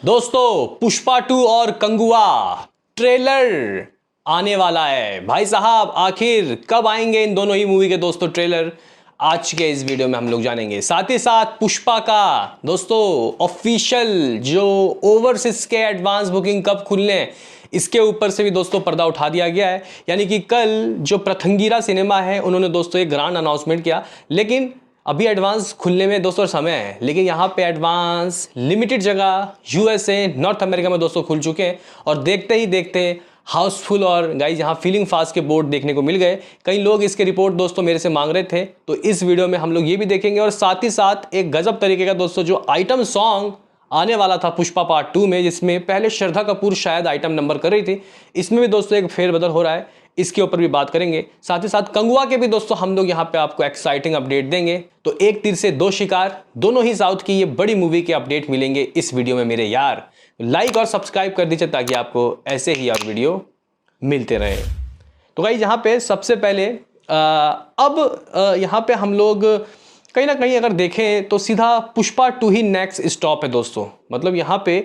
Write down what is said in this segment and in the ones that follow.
दोस्तों पुष्पा 2 और कंगुआ ट्रेलर आने वाला है। भाई साहब आखिर कब आएंगे इन दोनों ही मूवी के दोस्तों ट्रेलर, आज के इस वीडियो में हम लोग जानेंगे। साथ ही साथ पुष्पा का दोस्तों ऑफिशियल जो ओवरसीज के एडवांस बुकिंग कब खुलने हैं, इसके ऊपर से भी दोस्तों पर्दा उठा दिया गया है। यानी कि कल जो प्रथंगिरा सिनेमा है उन्होंने दोस्तों एक ग्रांड अनाउंसमेंट किया, लेकिन अभी एडवांस खुलने में दोस्तों समय है। लेकिन यहाँ पे एडवांस लिमिटेड जगह यूएसए नॉर्थ अमेरिका में दोस्तों खुल चुके हैं और देखते ही देखते हाउसफुल और गाइज यहाँ फीलिंग फास्ट के बोर्ड देखने को मिल गए। कई लोग इसके रिपोर्ट दोस्तों मेरे से मांग रहे थे, तो इस वीडियो में हम लोग ये भी देखेंगे। और साथ ही साथ एक गजब तरीके का दोस्तों जो आइटम सॉन्ग आने वाला था पुष्पा पार्ट 2 में, जिसमें पहले श्रद्धा कपूर शायद आइटम नंबर कर रही थी, इसमें भी दोस्तों एक फेरबदल हो रहा है, इसके ऊपर भी बात करेंगे। साथ ही साथ कंगुआ के भी दोस्तों हम लोग यहाँ पे आपको एक्साइटिंग अपडेट देंगे। तो एक तीर से दो शिकार, दोनों ही साउथ की ये बड़ी मूवी के अपडेट मिलेंगे इस वीडियो में मेरे यार। लाइक और सब्सक्राइब कर दीजिए ताकि आपको ऐसे ही और वीडियो मिलते रहे। तो गाइस यहाँ पे सबसे पहले यहाँ पे हम लोग कहीं ना कहीं अगर देखें तो सीधा पुष्पा 2 ही नेक्स्ट स्टॉप है दोस्तों। मतलब यहाँ पे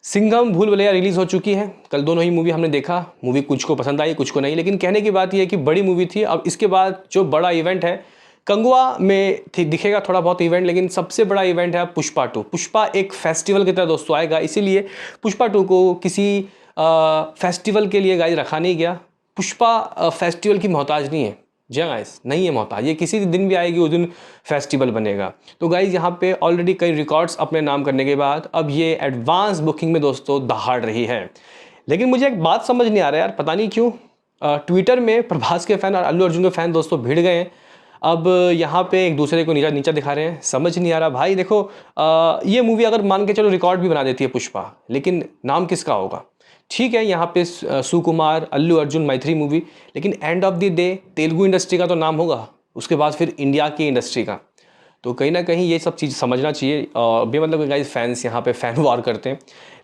सिंघम भूल भुलैया रिलीज हो चुकी है, कल दोनों ही मूवी हमने देखा। मूवी कुछ को पसंद आई कुछ को नहीं, लेकिन कहने की बात यह है कि बड़ी मूवी थी। अब इसके बाद जो बड़ा इवेंट है कंगुआ में दिखेगा थोड़ा बहुत इवेंट, लेकिन सबसे बड़ा इवेंट है पुष्पा 2। पुष्पा एक फेस्टिवल की तरह दोस्तों आएगा, इसीलिए पुष्पा 2 को किसी फेस्टिवल के लिए गाइज रखा नहीं गया। पुष्पा फेस्टिवल की मोहताज नहीं है, जी गाइस नहीं है मोहताज, ये किसी दिन भी आएगी उस दिन फेस्टिवल बनेगा। तो गाइज यहाँ पे ऑलरेडी कई रिकॉर्ड्स अपने नाम करने के बाद अब ये एडवांस बुकिंग में दोस्तों दहाड़ रही है। लेकिन मुझे एक बात समझ नहीं आ रहा यार, पता नहीं क्यों ट्विटर में प्रभास के फैन और अल्लू अर्जुन के फैन दोस्तों भिड़ गए हैं। अब यहाँ पे एक दूसरे को नीचा नीचा दिखा रहे हैं, समझ नहीं आ रहा भाई। देखो ये मूवी अगर मान के चलो रिकॉर्ड भी बना देती है पुष्पा, लेकिन नाम किसका होगा? ठीक है यहाँ पे सुकुमार अल्लू अर्जुन मैत्री मूवी, लेकिन end of the day Telugu industry का तो नाम होगा, उसके बाद फिर इंडिया की इंडस्ट्री का। तो कहीं ना कहीं ये सब चीज़ समझना चाहिए। बेमतलब गाइस फैंस यहाँ पे फैन वार करते हैं।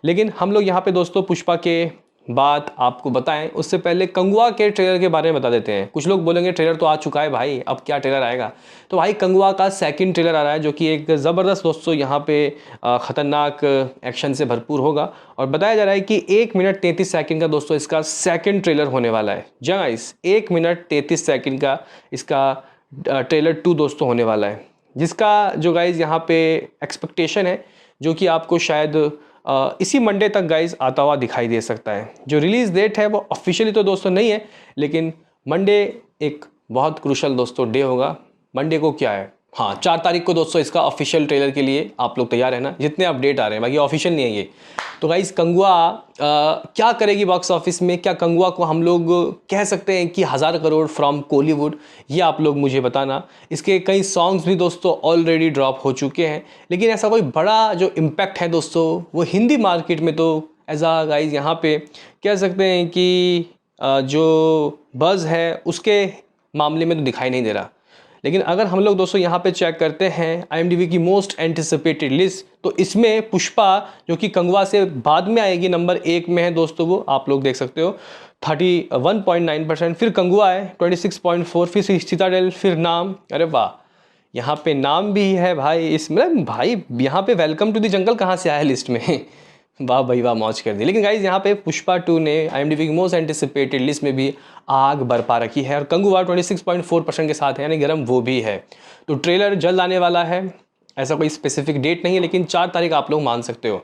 लेकिन हम लोग यहाँ पे दोस्तों पुष्पा के बात आपको बताएं उससे पहले कंगुआ के ट्रेलर के बारे में बता देते हैं। कुछ लोग बोलेंगे ट्रेलर तो आ चुका है भाई, अब क्या ट्रेलर आएगा? तो भाई कंगुआ का सेकंड ट्रेलर आ रहा है, जो कि एक ज़बरदस्त दोस्तों यहाँ पे ख़तरनाक एक्शन से भरपूर होगा। और बताया जा रहा है कि 1 मिनट 33 सेकंड का दोस्तों इसका सेकंड ट्रेलर होने वाला है। जहाँ इस 1 मिनट 33 सेकंड का इसका ट्रेलर 2 दोस्तों होने वाला है, जिसका जो गाइज़ यहाँ पे एक्सपेक्टेशन है, जो कि आपको शायद इसी मंडे तक गाइज आता हुआ दिखाई दे सकता है। जो रिलीज़ डेट है वो ऑफिशियली तो दोस्तों नहीं है, लेकिन मंडे एक बहुत क्रूशल दोस्तों डे होगा। मंडे को क्या है, हाँ 4 तारीख को दोस्तों इसका ऑफिशियल ट्रेलर के लिए आप लोग तैयार है ना, जितने अपडेट आ रहे हैं, बाकी ऑफिशियल नहीं है ये। तो गाइज कंगुआ क्या करेगी बॉक्स ऑफिस में? क्या कंगुआ को हम लोग कह सकते हैं कि 1000 करोड़ फ्रॉम कॉलीवुड? ये आप लोग मुझे बताना। इसके कई सॉन्ग्स भी दोस्तों ऑलरेडी ड्रॉप हो चुके हैं, लेकिन ऐसा कोई बड़ा जो इम्पैक्ट है दोस्तों वो हिंदी मार्केट में तो एज आ गाइज यहाँ पे कह सकते हैं कि जो बज़ है उसके मामले में तो दिखाई नहीं दे रहा। लेकिन अगर हम लोग दोस्तों यहाँ पे चेक करते हैं IMDb की मोस्ट एंटिसिपेटेड लिस्ट, तो इसमें पुष्पा जो कि कंगुआ से बाद में आएगी नंबर 1 में है दोस्तों, वो आप लोग देख सकते हो 31.9%। फिर कंगुआ है 26.4, फिर सिताडेल, फिर नाम। अरे वाह, यहाँ पे नाम भी है भाई इसमें। भाई यहाँ पे वेलकम टू द जंगल कहाँ से आया लिस्ट में? वाह भाई वाह, मौज कर दी। लेकिन गाइज यहाँ पे पुष्पा 2 ने IMDb की मोस्ट एंटिसिपेटेड लिस्ट में भी आग बरपा रखी है, और कंगुआ 26.4% के साथ है, यानी गरम वो भी है। तो ट्रेलर जल्द आने वाला है, ऐसा कोई स्पेसिफिक डेट नहीं है, लेकिन 4 तारीख आप लोग मान सकते हो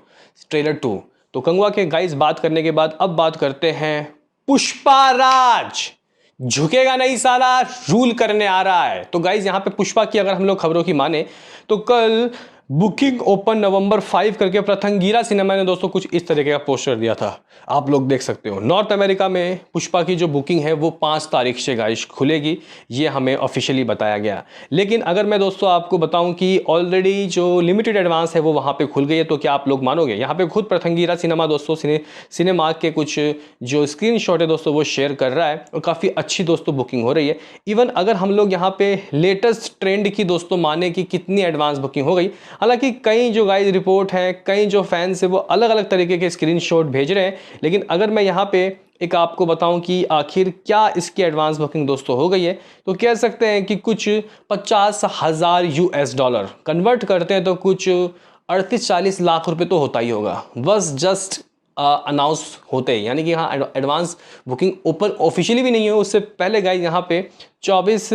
ट्रेलर 2। तो कंगुआ के गाइज बात करने के बाद अब बात करते हैं पुष्पा राज झुकेगा नहीं साला, रूल करने आ रहा है। तो गाइज यहाँ पे पुष्पा की अगर हम लोग खबरों की माने तो कल बुकिंग ओपन नवंबर 5 करके प्रथंगिरा सिनेमा ने दोस्तों कुछ इस तरीके का पोस्टर दिया था, आप लोग देख सकते हो। नॉर्थ अमेरिका में पुष्पा की जो बुकिंग है वो 5 तारीख से गाइस खुलेगी, ये हमें ऑफिशियली बताया गया। लेकिन अगर मैं दोस्तों आपको बताऊं कि ऑलरेडी जो लिमिटेड एडवांस है वो वहां पे खुल गई है, तो क्या आप लोग मानोगे? यहाँ पे खुद प्रथंगिरा सिनेमा दोस्तों सिनेमा के कुछ जो स्क्रीनशॉट है दोस्तों वो शेयर कर रहा है, और काफ़ी अच्छी दोस्तों बुकिंग हो रही है। इवन अगर हम लोग यहाँ पे लेटेस्ट ट्रेंड की दोस्तों माने कि कितनी एडवांस बुकिंग हो गई, हालांकि कई जो गाइस रिपोर्ट है, कई जो फैंस है वो अलग अलग तरीके के स्क्रीनशॉट भेज रहे हैं। लेकिन अगर मैं यहाँ पे एक आपको बताऊं कि आखिर क्या इसकी एडवांस बुकिंग दोस्तों हो गई है, तो कह सकते हैं कि कुछ $50,000 कन्वर्ट करते हैं तो कुछ 38-40 लाख रुपए तो होता ही होगा बस जस्ट अनाउंस होते हैं, यानी कि यहाँ एडवांस बुकिंग ओपन ऑफिशियली भी नहीं है उससे पहले गाइस यहाँ पे 24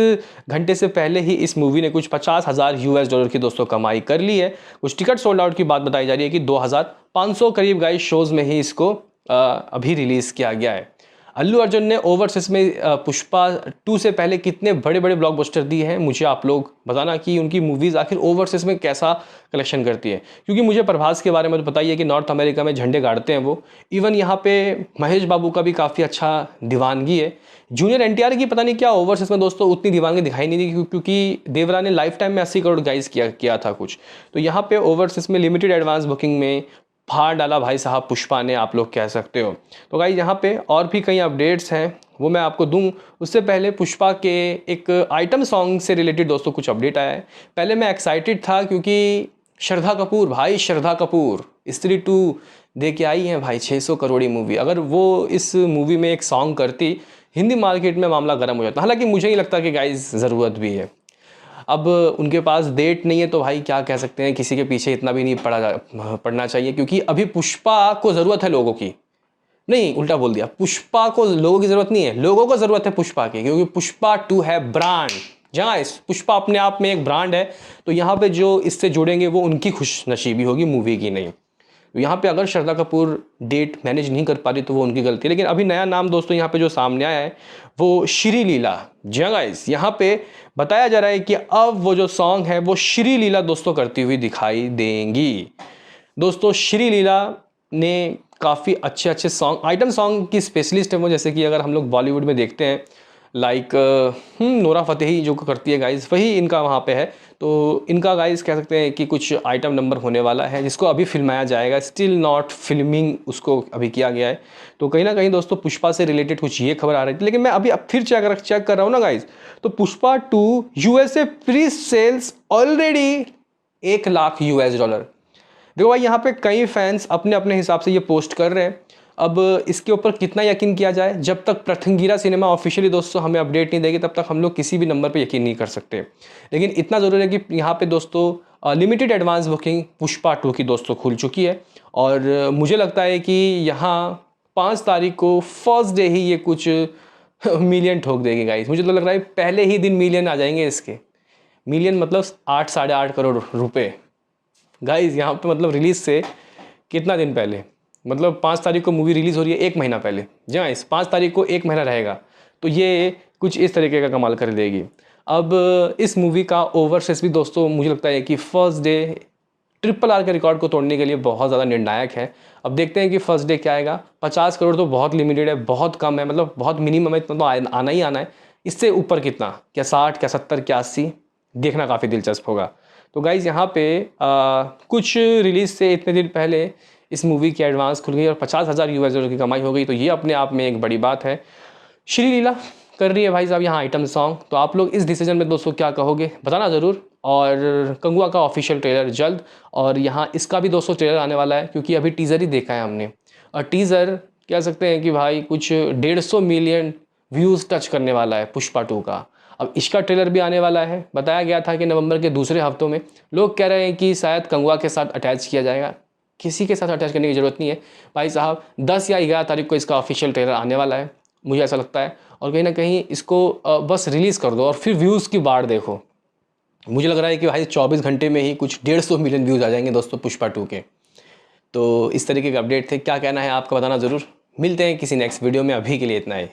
घंटे से पहले ही इस मूवी ने कुछ 50,000 US डॉलर की दोस्तों कमाई कर ली है। कुछ टिकट सोल्ड आउट की बात बताई जा रही है कि 2500 करीब गाइस शोज़ में ही इसको अभी रिलीज़ किया गया है। अल्लू अर्जुन ने ओवरसीज में पुष्पा 2 से पहले कितने बड़े बड़े ब्लॉकबस्टर दिए हैं, मुझे आप लोग बताना कि उनकी मूवीज़ आखिर ओवरसीज में कैसा कलेक्शन करती है, क्योंकि मुझे प्रभास के बारे में तो पता ही है कि नॉर्थ अमेरिका में झंडे गाड़ते हैं वो। इवन यहाँ पे महेश बाबू का भी काफ़ी अच्छा दीवानगी है। जूनियर NTR की पता नहीं क्या ओवरसीज में दोस्तों उतनी दीवानगी दिखाई नहीं दी, क्योंकि देवरा ने लाइफ टाइम में 80 करोड़ गाइस किया था कुछ। तो यहाँ पे ओवरसीज में लिमिटेड एडवांस बुकिंग में फाड़ डाला भाई साहब पुष्पा ने, आप लोग कह सकते हो। तो गाइस यहाँ पे और भी कई अपडेट्स हैं वो मैं आपको दूं, उससे पहले पुष्पा के एक आइटम सॉन्ग से रिलेटेड दोस्तों कुछ अपडेट आया है। पहले मैं एक्साइटेड था क्योंकि श्रद्धा कपूर, भाई श्रद्धा कपूर स्त्री 2 दे के आई हैं भाई 600 करोड़ मूवी। अगर वो इस मूवी में एक सॉन्ग करती, हिंदी मार्केट में मामला गर्म हो जाता। हालांकि मुझे नहीं लगता कि गाइस ज़रूरत भी है, अब उनके पास डेट नहीं है तो भाई क्या कह सकते हैं, किसी के पीछे इतना भी नहीं पड़ना चाहिए, क्योंकि अभी पुष्पा को ज़रूरत है लोगों की, नहीं उल्टा बोल दिया, पुष्पा को लोगों की ज़रूरत नहीं है, लोगों को ज़रूरत है पुष्पा की, क्योंकि पुष्पा 2 है ब्रांड। जहाँ इस पुष्पा अपने आप में एक ब्रांड है, तो यहाँ पे जो इससे जुड़ेंगे वो उनकी खुश नसीबी होगी, मूवी की नहीं। तो यहाँ पे अगर श्रद्धा कपूर डेट मैनेज नहीं कर पा रही तो वो उनकी गलती है। लेकिन अभी नया नाम दोस्तों यहाँ पे जो सामने आया है वो श्री लीला। जी हाँ गाइस, यहाँ पे बताया जा रहा है कि अब वो जो सॉन्ग है वो श्री लीला दोस्तों करती हुई दिखाई देंगी। दोस्तों श्री लीला ने काफ़ी अच्छे अच्छे सॉन्ग, आइटम सॉन्ग की स्पेशलिस्ट है वो, जैसे कि अगर हम लोग बॉलीवुड में देखते हैं लाइक नोरा फतेही जो करती है गाइस, वही इनका वहाँ पे है। तो इनका गाइस कह सकते हैं कि कुछ आइटम नंबर होने वाला है जिसको अभी फिल्माया जाएगा, स्टिल नॉट फिल्मिंग उसको अभी किया गया है। तो कहीं ना कहीं दोस्तों पुष्पा से रिलेटेड कुछ ये खबर आ रही थी, लेकिन मैं अभी अब फिर चेक कर रहा हूँ ना गाइस, तो Pushpa 2 USA pre sales already 1 lakh US dollar. देखो भाई यहाँ पे कई फैंस अपने अपने हिसाब से ये पोस्ट कर रहे हैं। अब इसके ऊपर कितना यकीन किया जाए, जब तक प्रथंगिरा सिनेमा ऑफिशियली दोस्तों हमें अपडेट नहीं देगी तब तक हम लोग किसी भी नंबर पे यकीन नहीं कर सकते। लेकिन इतना ज़रूर है कि यहाँ पे दोस्तों लिमिटेड एडवांस बुकिंग पुष्पा 2 की दोस्तों खुल चुकी है, और मुझे लगता है कि यहाँ 5 तारीख को फर्स्ट डे ही ये कुछ मिलियन ठोक देगी गाइस। मुझे तो लग रहा है पहले ही दिन मिलियन आ जाएंगे इसके। मिलियन मतलब 8 साढ़े 8 करोड़ रुपये गाइस यहाँ पे, मतलब रिलीज़ से कितना दिन पहले, मतलब 5 तारीख को मूवी रिलीज़ हो रही है, 1 महीना पहले। जी हाँ, इस 5 तारीख को 1 महीना रहेगा, तो ये कुछ इस तरीके का कमाल कर देगी। अब इस मूवी का ओवरसीज भी दोस्तों मुझे लगता है कि फर्स्ट डे RRR के रिकॉर्ड को तोड़ने के लिए बहुत ज़्यादा निर्णायक है। अब देखते हैं कि फर्स्ट डे क्या आएगा। 50 करोड़ तो बहुत लिमिटेड है, बहुत कम है, मतलब बहुत मिनिमम है, इतना तो आना ही आना है। इससे ऊपर कितना, क्या 60, क्या 70, क्या 80, देखना काफ़ी दिलचस्प होगा। तो गाइज़ यहाँ पे कुछ रिलीज़ से इतने दिन पहले इस मूवी की एडवांस खुल गई और 50,000 US डॉलर की कमाई हो गई, तो ये अपने आप में एक बड़ी बात है। श्री लीला कर रही है भाई साहब यहाँ आइटम सॉन्ग, तो आप लोग इस डिसीजन में दोस्तों क्या कहोगे बताना ज़रूर। और कंगुआ का ऑफिशियल ट्रेलर जल्द, और यहाँ इसका भी दोस्तों ट्रेलर आने वाला है, क्योंकि अभी टीज़र ही देखा है हमने, और टीज़र कह सकते हैं कि भाई कुछ 150 मिलियन व्यूज़ टच करने वाला है पुष्पा 2 का। अब इसका ट्रेलर भी आने वाला है, बताया गया था कि नवंबर के दूसरे हफ्तों में। लोग कह रहे हैं कि शायद कंगुआ के साथ अटैच किया जाएगा, किसी के साथ अटैच करने की ज़रूरत नहीं है भाई साहब। 10 या 11 तारीख को इसका ऑफिशियल ट्रेलर आने वाला है, मुझे ऐसा लगता है। और कहीं ना कहीं इसको बस रिलीज़ कर दो और फिर व्यूज़ की बाढ़ देखो। मुझे लग रहा है कि भाई 24 घंटे में ही कुछ 150 मिलियन व्यूज़ आ जाएंगे दोस्तों पुष्पा 2 के। तो इस तरीके के अपडेट थे, क्या कहना है आपका बताना ज़रूर। मिलते हैं किसी नेक्स्ट वीडियो में, अभी के लिए इतना ही।